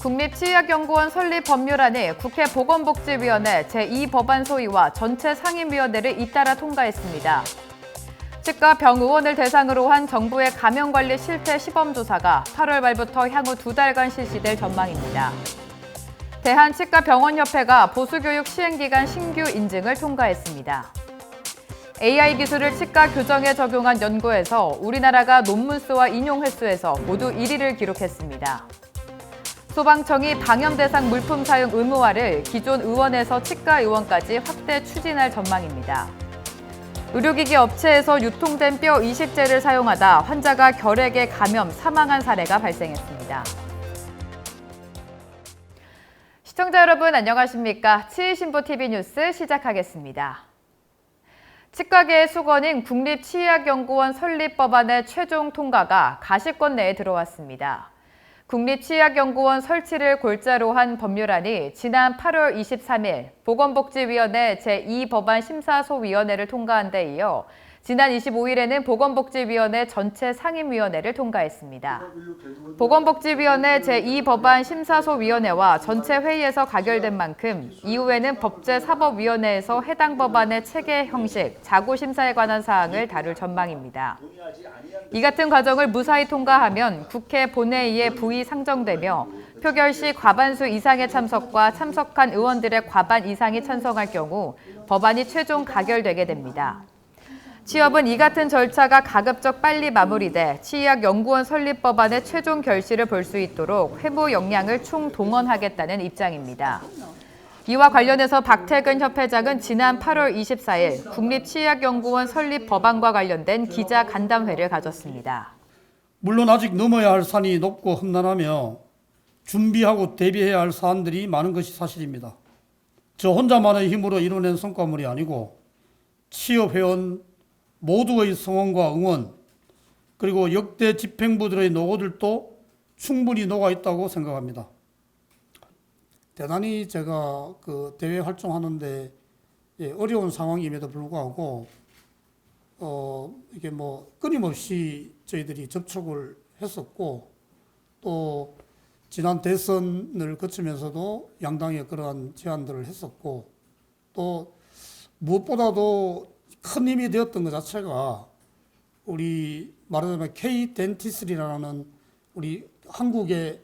국립치의학연구원 설립 법률안이 국회 보건복지위원회 제2법안 소위와 전체 상임위원회를 잇따라 통과했습니다. 치과 병의원을 대상으로 한 정부의 감염관리 실태 시범조사가 8월 말부터 향후 2달간 실시될 전망입니다. 대한치과병원협회가 보수교육 시행기간 신규 인증을 통과했습니다. AI 기술을 치과 교정에 적용한 연구에서 우리나라가 논문 수와 인용 횟수에서 모두 1위를 기록했습니다. 소방청이 방염 대상 물품 사용 의무화를 기존 의원에서 치과 의원까지 확대 추진할 전망입니다. 의료기기 업체에서 유통된 뼈 이식제를 사용하다 환자가 결핵에 감염, 사망한 사례가 발생했습니다. 시청자 여러분 안녕하십니까? 치의신보TV 뉴스 시작하겠습니다. 치과계의 수건인 국립치의학연구원 설립 법안의 최종 통과가 가시권 내에 들어왔습니다. 국립치의학연구원 설치를 골자로 한 법률안이 지난 8월 23일 보건복지위원회 제2법안 심사소위원회를 통과한 데 이어 지난 25일에는 보건복지위원회 전체 상임위원회를 통과했습니다. 보건복지위원회 제2법안 심사소위원회와 전체 회의에서 가결된 만큼 이후에는 법제사법위원회에서 해당 법안의 체계 형식, 자구심사에 관한 사항을 다룰 전망입니다. 이 같은 과정을 무사히 통과하면 국회 본회의에 부의 상정되며 표결 시 과반수 이상의 참석과 참석한 의원들의 과반 이상이 찬성할 경우 법안이 최종 가결되게 됩니다. 취업은 이 같은 절차가 가급적 빨리 마무리돼 치의학연구원 설립 법안의 최종 결실을 볼 수 있도록 회부 역량을 총동원하겠다는 입장입니다. 이와 관련해서 박태근 협회장은 지난 8월 24일 국립치의학연구원 설립 법안과 관련된 기자 간담회를 가졌습니다. 물론 아직 넘어야 할 산이 높고 험난하며 준비하고 대비해야 할 사안들이 많은 것이 사실입니다. 저 혼자만의 힘으로 이뤄낸 성과물이 아니고 취업회원 모두의 성원과 응원, 그리고 역대 집행부들의 노고들도 충분히 녹아있다고 생각합니다. 대단히 제가 대외 활동하는데 어려운 상황임에도 불구하고 이게 끊임없이 저희들이 접촉을 했었고 또 지난 대선을 거치면서도 양당에 그러한 제안들을 했었고 또 무엇보다도 큰 힘이 되었던 것 자체가 우리 말하자면 K-덴티스트리라는 우리 한국의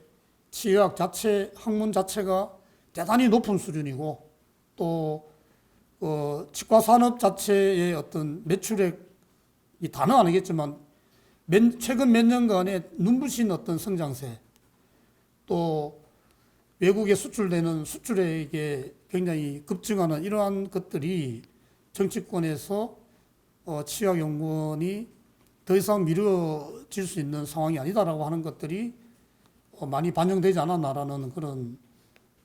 치의학 자체, 학문 자체가 대단히 높은 수준이고 또 치과 산업 자체의 어떤 매출액, 이 단어 아니겠지만 최근 몇 년간의 눈부신 어떤 성장세, 또 외국에 수출되는 수출액에 굉장히 급증하는 이러한 것들이 정치권에서 치의학연구원이 더 이상 미뤄질 수 있는 상황이 아니다라고 하는 것들이 많이 반영되지 않았나라는 그런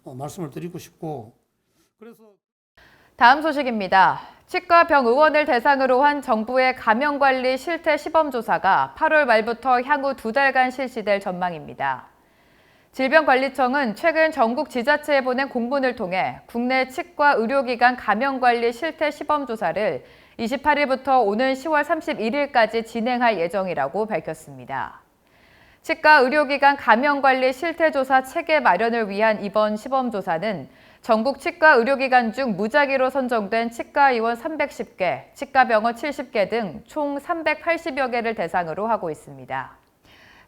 말씀을 드리고 싶고, 그래서 다음 소식입니다. 치과 병의원을 대상으로 한 정부의 감염관리 실태 시범조사가 8월 말부터 향후 2달간 실시될 전망입니다. 질병관리청은 최근 전국 지자체에 보낸 공문을 통해 국내 치과 의료기관 감염관리 실태 시범조사를 28일부터 오는 10월 31일까지 진행할 예정이라고 밝혔습니다. 치과 의료기관 감염관리 실태조사 체계 마련을 위한 이번 시범조사는 전국 치과 의료기관 중 무작위로 선정된 치과의원 310개, 치과병원 70개 등 총 380여 개를 대상으로 하고 있습니다.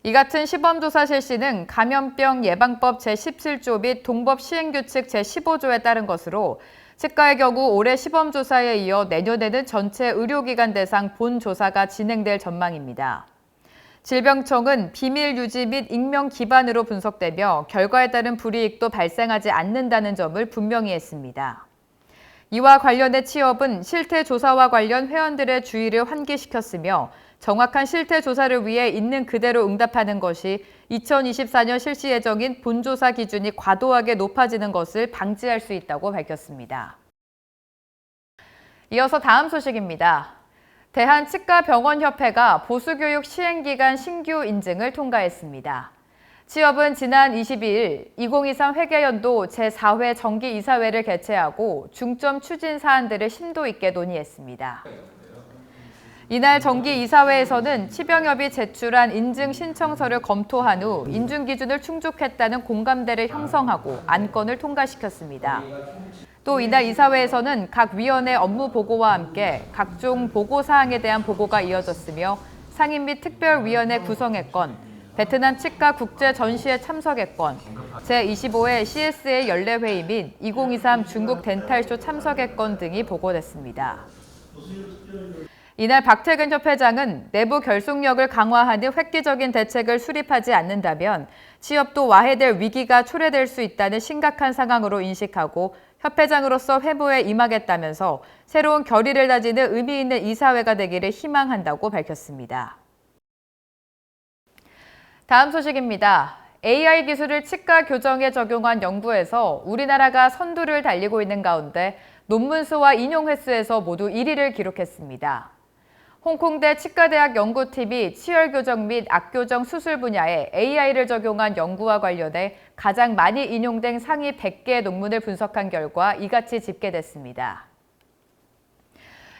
이 같은 시범조사 실시는 감염병 예방법 제17조 및 동법 시행규칙 제15조에 따른 것으로 치과의 경우 올해 시범조사에 이어 내년에는 전체 의료기관 대상 본조사가 진행될 전망입니다. 질병청은 비밀 유지 및 익명 기반으로 분석되며 결과에 따른 불이익도 발생하지 않는다는 점을 분명히 했습니다. 이와 관련해 취업은 실태조사와 관련 회원들의 주의를 환기시켰으며 정확한 실태조사를 위해 있는 그대로 응답하는 것이 2024년 실시 예정인 본조사 기준이 과도하게 높아지는 것을 방지할 수 있다고 밝혔습니다. 이어서 다음 소식입니다. 대한치과병원협회가 보수교육 시행기간 신규 인증을 통과했습니다. 취업은 지난 22일 2023 회계연도 제4회 정기이사회를 개최하고 중점 추진 사안들을 심도 있게 논의했습니다. 이날 정기이사회에서는 치병협이 제출한 인증 신청서를 검토한 후 인증 기준을 충족했다는 공감대를 형성하고 안건을 통과시켰습니다. 또 이날 이사회에서는 각 위원회 업무 보고와 함께 각종 보고 사항에 대한 보고가 이어졌으며 상임 및 특별위원회 구성의 건, 베트남 치과 국제 전시회 참석의 건, 제25회 CSA 연례회의 및 2023 중국 덴탈쇼 참석의 건 등이 보고됐습니다. 이날 박태근 협회장은 내부 결속력을 강화하는 획기적인 대책을 수립하지 않는다면 취업도 와해될 위기가 초래될 수 있다는 심각한 상황으로 인식하고 협회장으로서 회부에 임하겠다면서 새로운 결의를 다지는 의미 있는 이사회가 되기를 희망한다고 밝혔습니다. 다음 소식입니다. AI 기술을 치과 교정에 적용한 연구에서 우리나라가 선두를 달리고 있는 가운데 논문 수와 인용 횟수에서 모두 1위를 기록했습니다. 홍콩대 치과대학 연구팀이 치열교정 및 악교정 수술 분야에 AI를 적용한 연구와 관련해 가장 많이 인용된 상위 100개의 논문을 분석한 결과 이같이 집계됐습니다.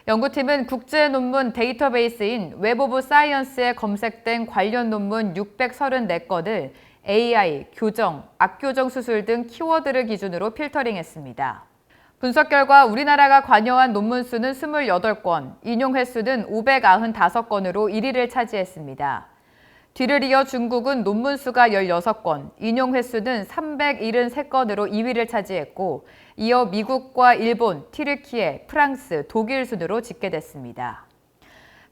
연구팀은 국제 논문 데이터베이스인 웹 오브 사이언스에 검색된 관련 논문 634건을 AI, 교정, 악교정 수술 등 키워드를 기준으로 필터링했습니다. 분석 결과 우리나라가 관여한 논문 수는 28건, 인용 횟수는 595건으로 1위를 차지했습니다. 뒤를 이어 중국은 논문 수가 16건, 인용 횟수는 373건으로 2위를 차지했고, 이어 미국과 일본, 튀르키예, 프랑스, 독일 순으로 집계됐습니다.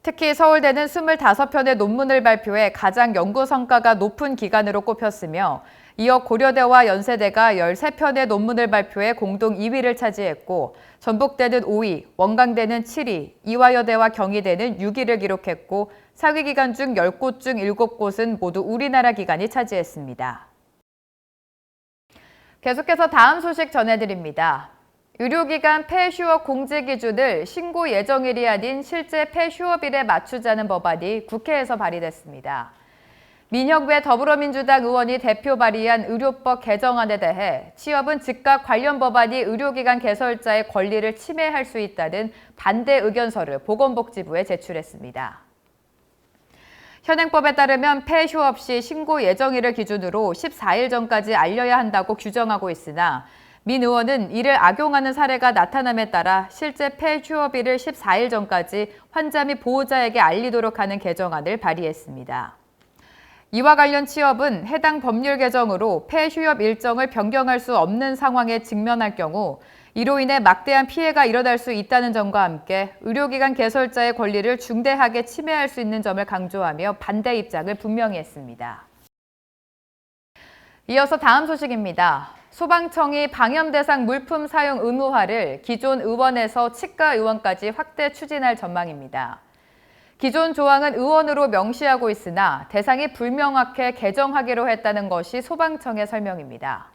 특히 서울대는 25편의 논문을 발표해 가장 연구 성과가 높은 기관으로 꼽혔으며, 이어 고려대와 연세대가 13편의 논문을 발표해 공동 2위를 차지했고 전북대는 5위, 원광대는 7위, 이화여대와 경희대는 6위를 기록했고 사위 기관 중 10곳 중 7곳은 모두 우리나라 기관이 차지했습니다. 계속해서 다음 소식 전해드립니다. 의료기관 폐휴업 공지 기준을 신고 예정일이 아닌 실제 폐휴업일에 맞추자는 법안이 국회에서 발의됐습니다. 민혁외 더불어민주당 의원이 대표 발의한 의료법 개정안에 대해 취업은 즉각 관련 법안이 의료기관 개설자의 권리를 침해할 수 있다는 반대 의견서를 보건복지부에 제출했습니다. 현행법에 따르면 폐휴업 시 신고 예정일을 기준으로 14일 전까지 알려야 한다고 규정하고 있으나 민 의원은 이를 악용하는 사례가 나타남에 따라 실제 폐휴업일을 14일 전까지 환자 및 보호자에게 알리도록 하는 개정안을 발의했습니다. 이와 관련 취업은 해당 법률 개정으로 폐휴업 일정을 변경할 수 없는 상황에 직면할 경우 이로 인해 막대한 피해가 일어날 수 있다는 점과 함께 의료기관 개설자의 권리를 중대하게 침해할 수 있는 점을 강조하며 반대 입장을 분명히 했습니다. 이어서 다음 소식입니다. 소방청이 방염 대상 물품 사용 의무화를 기존 의원에서 치과 의원까지 확대 추진할 전망입니다. 기존 조항은 의원으로 명시하고 있으나 대상이 불명확해 개정하기로 했다는 것이 소방청의 설명입니다.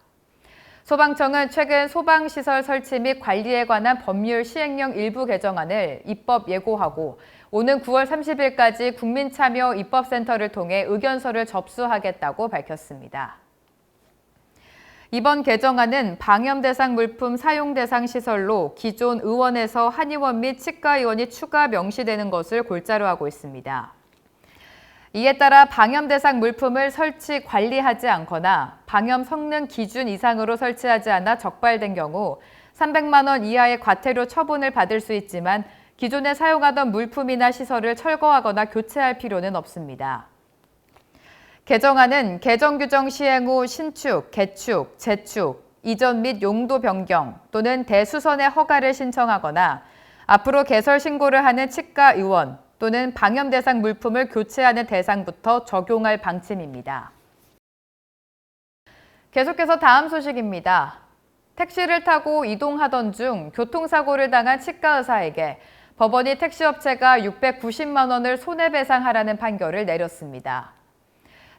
소방청은 최근 소방시설 설치 및 관리에 관한 법률 시행령 일부 개정안을 입법 예고하고 오는 9월 30일까지 국민참여 입법센터를 통해 의견서를 접수하겠다고 밝혔습니다. 이번 개정안은 방염 대상 물품 사용 대상 시설로 기존 의원에서 한의원 및 치과의원이 추가 명시되는 것을 골자로 하고 있습니다. 이에 따라 방염 대상 물품을 설치, 관리하지 않거나 방염 성능 기준 이상으로 설치하지 않아 적발된 경우 300만 원 이하의 과태료 처분을 받을 수 있지만 기존에 사용하던 물품이나 시설을 철거하거나 교체할 필요는 없습니다. 개정안은 개정 규정 시행 후 신축, 개축, 재축, 이전 및 용도 변경 또는 대수선의 허가를 신청하거나 앞으로 개설 신고를 하는 치과 의원 또는 방염 대상 물품을 교체하는 대상부터 적용할 방침입니다. 계속해서 다음 소식입니다. 택시를 타고 이동하던 중 교통사고를 당한 치과 의사에게 법원이 택시업체가 690만 원을 손해배상하라는 판결을 내렸습니다.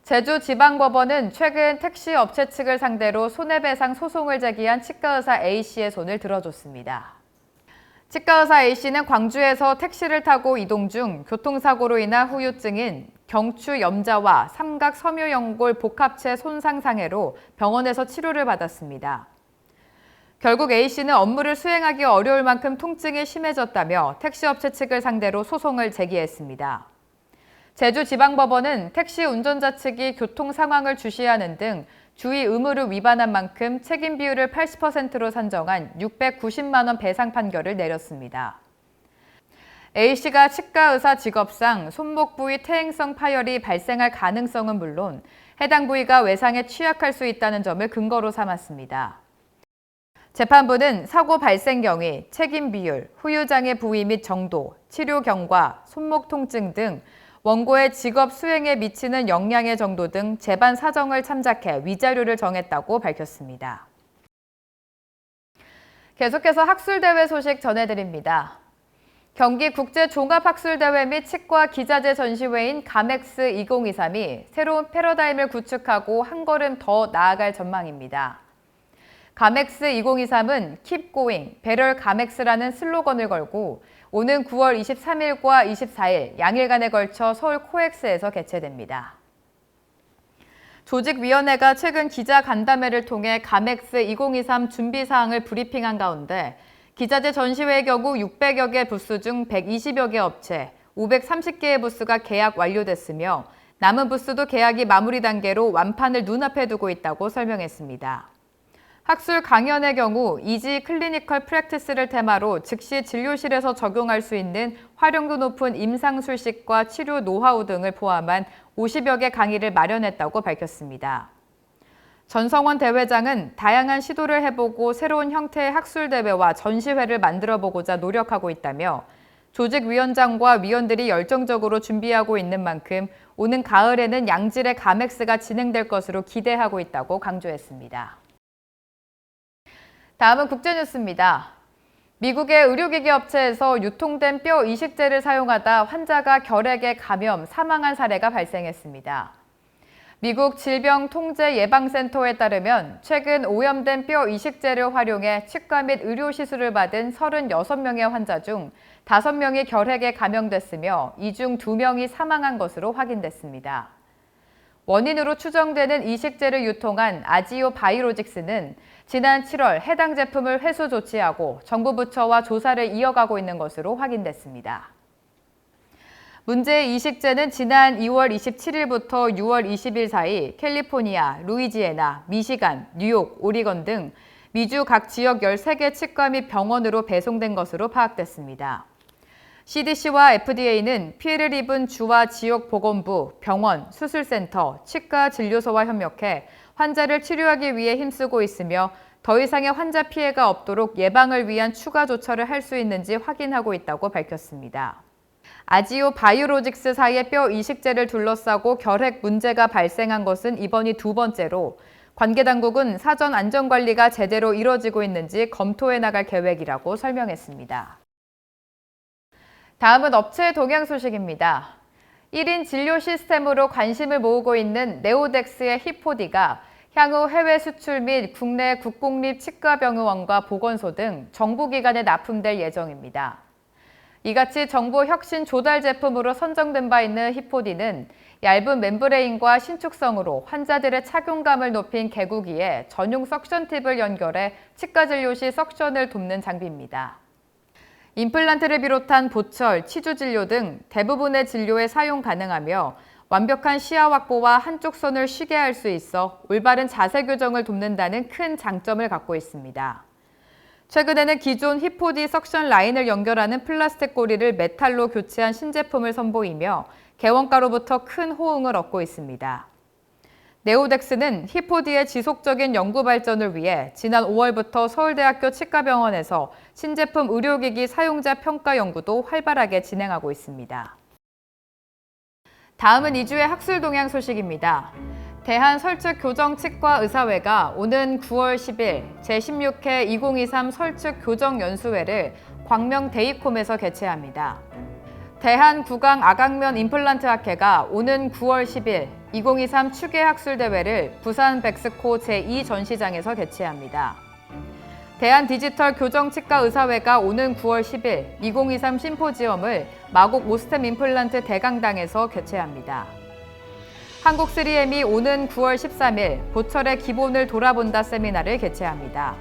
제주지방법원은 최근 택시업체 측을 상대로 손해배상 소송을 제기한 치과의사 A씨의 손을 들어줬습니다. 치과의사 A씨는 광주에서 택시를 타고 이동 중 교통사고로 인한 후유증인 경추 염자와 삼각 섬유연골 복합체 손상 장애로 병원에서 치료를 받았습니다. 결국 A씨는 업무를 수행하기 어려울 만큼 통증이 심해졌다며 택시업체 측을 상대로 소송을 제기했습니다. 제주지방법원은 택시 운전자 측이 교통 상황을 주시하는 등 주의 의무를 위반한 만큼 책임 비율을 80%로 산정한 690만 원 배상 판결을 내렸습니다. A씨가 치과 의사 직업상 손목 부위 퇴행성 파열이 발생할 가능성은 물론 해당 부위가 외상에 취약할 수 있다는 점을 근거로 삼았습니다. 재판부는 사고 발생 경위, 책임 비율, 후유장애 부위 및 정도, 치료 경과, 손목 통증 등 원고의 직업 수행에 미치는 영향의 정도 등 재반 사정을 참작해 위자료를 정했다고 밝혔습니다. 계속해서 학술대회 소식 전해드립니다. 경기국제종합학술대회 및 치과 기자재 전시회인 가맥스 2023이 새로운 패러다임을 구축하고 한 걸음 더 나아갈 전망입니다. 가맥스 2023은 Keep Going, Better 가맥스라는 슬로건을 걸고 오는 9월 23일과 24일 양일간에 걸쳐 서울 코엑스에서 개최됩니다. 조직위원회가 최근 기자 간담회를 통해 가맥스 2023 준비 사항을 브리핑한 가운데 기자재 전시회의 경우 600여 개 부스 중 120여 개 업체, 530개의 부스가 계약 완료됐으며 남은 부스도 계약이 마무리 단계로 완판을 눈앞에 두고 있다고 설명했습니다. 학술 강연의 경우 이지 클리니컬 프랙티스를 테마로 즉시 진료실에서 적용할 수 있는 활용도 높은 임상술식과 치료 노하우 등을 포함한 50여 개 강의를 마련했다고 밝혔습니다. 전성원 대회장은 다양한 시도를 해보고 새로운 형태의 학술대회와 전시회를 만들어보고자 노력하고 있다며 조직위원장과 위원들이 열정적으로 준비하고 있는 만큼 오는 가을에는 양질의 가맥스가 진행될 것으로 기대하고 있다고 강조했습니다. 다음은 국제뉴스입니다. 미국의 의료기기 업체에서 유통된 뼈 이식제를 사용하다 환자가 결핵에 감염, 사망한 사례가 발생했습니다. 미국 질병통제예방센터에 따르면 최근 오염된 뼈 이식제를 활용해 치과 및 의료시술을 받은 36명의 환자 중 5명이 결핵에 감염됐으며 이 중 2명이 사망한 것으로 확인됐습니다. 원인으로 추정되는 이식제를 유통한 아지오 바이오로직스는 지난 7월 해당 제품을 회수 조치하고 정부 부처와 조사를 이어가고 있는 것으로 확인됐습니다. 문제의 이식제는 지난 2월 27일부터 6월 20일 사이 캘리포니아, 루이지애나, 미시간, 뉴욕, 오리건 등 미주 각 지역 13개 치과 및 병원으로 배송된 것으로 파악됐습니다. CDC와 FDA는 피해를 입은 주와 지역 보건부, 병원, 수술센터, 치과 진료소와 협력해 환자를 치료하기 위해 힘쓰고 있으며 더 이상의 환자 피해가 없도록 예방을 위한 추가 조처를 할 수 있는지 확인하고 있다고 밝혔습니다. 아지오 바이오로직스사의 뼈 이식제를 둘러싸고 결핵 문제가 발생한 것은 이번이 2번째로 관계 당국은 사전 안전관리가 제대로 이뤄지고 있는지 검토해 나갈 계획이라고 설명했습니다. 다음은 업체 동향 소식입니다. 1인 진료 시스템으로 관심을 모으고 있는 네오덱스의 히포디가 향후 해외 수출 및 국내 국공립 치과병원과 보건소 등 정부기관에 납품될 예정입니다. 이같이 정부 혁신 조달 제품으로 선정된 바 있는 히포디는 얇은 멤브레인과 신축성으로 환자들의 착용감을 높인 개구기에 전용 석션 팁을 연결해 치과 진료 시 석션을 돕는 장비입니다. 임플란트를 비롯한 보철, 치주 진료 등 대부분의 진료에 사용 가능하며 완벽한 시야 확보와 한쪽 손을 쉬게 할 수 있어 올바른 자세 교정을 돕는다는 큰 장점을 갖고 있습니다. 최근에는 기존 히포디 석션 라인을 연결하는 플라스틱 고리를 메탈로 교체한 신제품을 선보이며 개원가로부터 큰 호응을 얻고 있습니다. 네오덱스는 히포디의 지속적인 연구 발전을 위해 지난 5월부터 서울대학교 치과병원에서 신제품 의료기기 사용자 평가 연구도 활발하게 진행하고 있습니다. 다음은 2주의 학술 동향 소식입니다. 대한설측교정치과의사회가 오는 9월 10일 제16회 2023 설측교정연수회를 광명 데이콤에서 개최합니다. 대한구강아강면 임플란트학회가 오는 9월 10일 2023 추계학술대회를 부산 백스코 제2전시장에서 개최합니다. 대한디지털교정치과의사회가 오는 9월 10일 2023 심포지엄을 마곡 모스템 임플란트 대강당에서 개최합니다. 한국3M이 오는 9월 13일 보철의 기본을 돌아본다 세미나를 개최합니다.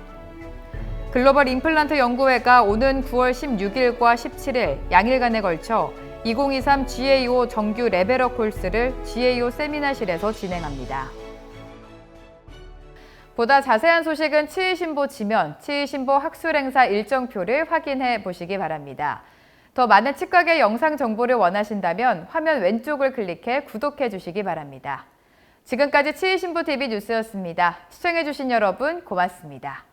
글로벌 임플란트 연구회가 오는 9월 16일과 17일 양일간에 걸쳐 2023 GAO 정규 레벨업 코र्스를 GAO 세미나실에서 진행합니다. 보다 자세한 소식은 치의신보 지면, 치의신보 학술 행사 일정표를 확인해 보시기 바랍니다. 더 많은 치과계 영상 정보를 원하신다면 화면 왼쪽을 클릭해 구독해 주시기 바랍니다. 지금까지 치의신보 TV 뉴스였습니다. 시청해 주신 여러분 고맙습니다.